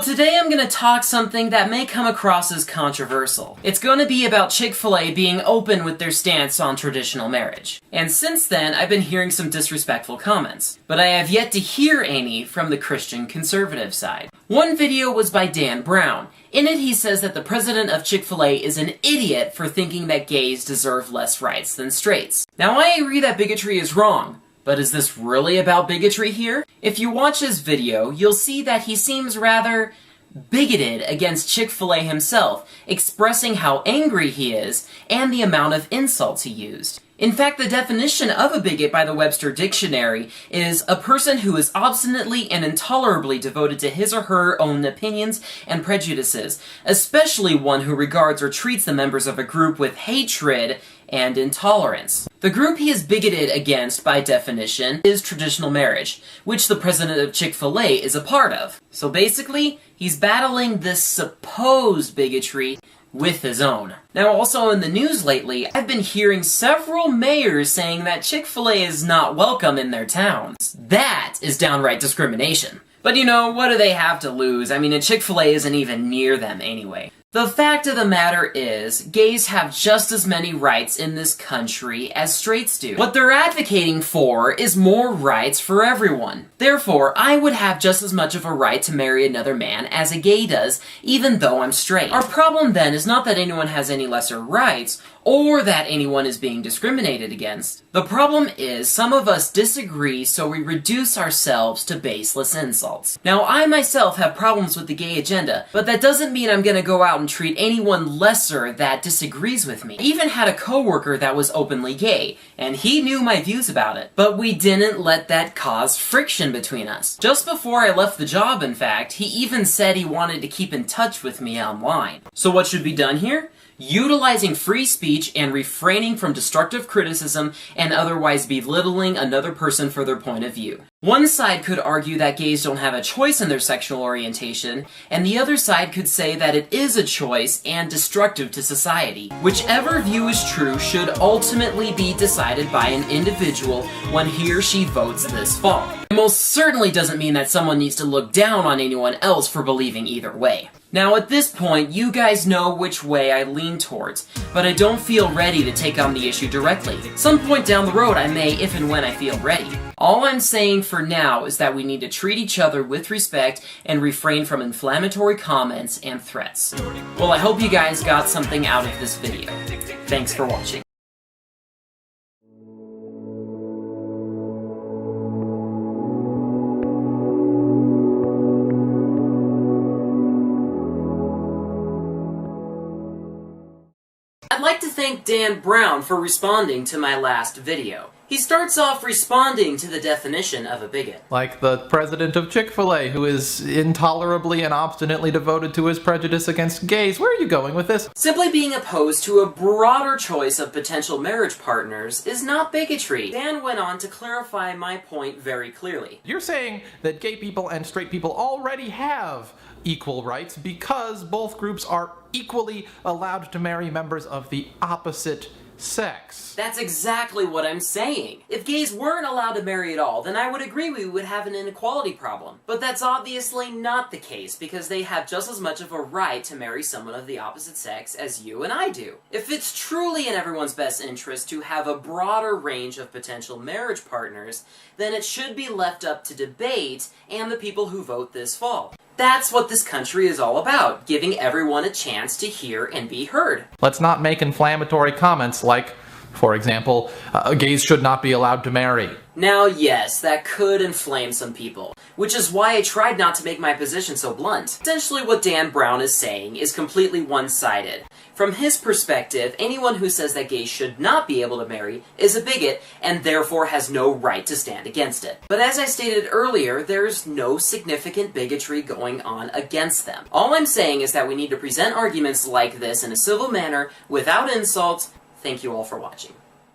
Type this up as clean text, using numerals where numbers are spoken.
So today I'm going to talk something that may come across as controversial. It's going to be about Chick-fil-A being open with their stance on traditional marriage. And since then, I've been hearing some disrespectful comments. But I have yet to hear any from the Christian conservative side. One video was by Dan Brown. In it, he says that the president of Chick-fil-A is an idiot for thinking that gays deserve less rights than straights. Now, I agree that bigotry is wrong. But is this really about bigotry here? If you watch his video, you'll see that he seems rather bigoted against Chick-fil-A himself, expressing how angry he is and the amount of insults he used. In fact, the definition of a bigot by the Webster Dictionary is a person who is obstinately and intolerably devoted to his or her own opinions and prejudices, especially one who regards or treats the members of a group with hatred and intolerance. The group he is bigoted against, by definition, is traditional marriage, which the president of Chick-fil-A is a part of. So basically, he's battling this supposed bigotry with his own. Now, also in the news lately, I've been hearing several mayors saying that Chick-fil-A is not welcome in their towns. That is downright discrimination. But you know, what do they have to lose? I mean, a Chick-fil-A isn't even near them anyway. The fact of the matter is, gays have just as many rights in this country as straights do. What they're advocating for is more rights for everyone. Therefore, I would have just as much of a right to marry another man as a gay does, even though I'm straight. Our problem then is not that anyone has any lesser rights, or that anyone is being discriminated against. The problem is, some of us disagree, so we reduce ourselves to baseless insults. Now, I myself have problems with the gay agenda, but that doesn't mean I'm gonna go out and treat anyone lesser that disagrees with me. I even had a coworker that was openly gay, and he knew my views about it. But we didn't let that cause friction between us. Just before I left the job, in fact, he even said he wanted to keep in touch with me online. So what should be done here? Utilizing free speech and refraining from destructive criticism and otherwise belittling another person for their point of view. One side could argue that gays don't have a choice in their sexual orientation, and the other side could say that it is a choice and destructive to society. Whichever view is true should ultimately be decided by an individual when he or she votes this fall. It most certainly doesn't mean that someone needs to look down on anyone else for believing either way. Now at this point, you guys know which way I lean towards, but I don't feel ready to take on the issue directly. Some point down the road I may, if and when I feel ready. All I'm saying for now is that we need to treat each other with respect and refrain from inflammatory comments and threats. Well, I hope you guys got something out of this video. Thanks for watching. I'd like to thank Dan Brown for responding to my last video. He starts off responding to the definition of a bigot. Like the president of Chick-fil-A, who is intolerably and obstinately devoted to his prejudice against gays. Where are you going with this? Simply being opposed to a broader choice of potential marriage partners is not bigotry. Dan went on to clarify my point very clearly. You're saying that gay people and straight people already have equal rights because both groups are equally allowed to marry members of the opposite sex. That's exactly what I'm saying. If gays weren't allowed to marry at all, then I would agree we would have an inequality problem. But that's obviously not the case, because they have just as much of a right to marry someone of the opposite sex as you and I do. If it's truly in everyone's best interest to have a broader range of potential marriage partners, then it should be left up to debate and the people who vote this fall. That's what this country is all about, giving everyone a chance to hear and be heard. Let's not make inflammatory comments like, for example, gays should not be allowed to marry. Now, yes, that could inflame some people, which is why I tried not to make my position so blunt. Essentially, what Dan Brown is saying is completely one-sided. From his perspective, anyone who says that gays should not be able to marry is a bigot and therefore has no right to stand against it. But as I stated earlier, there's no significant bigotry going on against them. All I'm saying is that we need to present arguments like this in a civil manner, without insults. Thank you all for watching.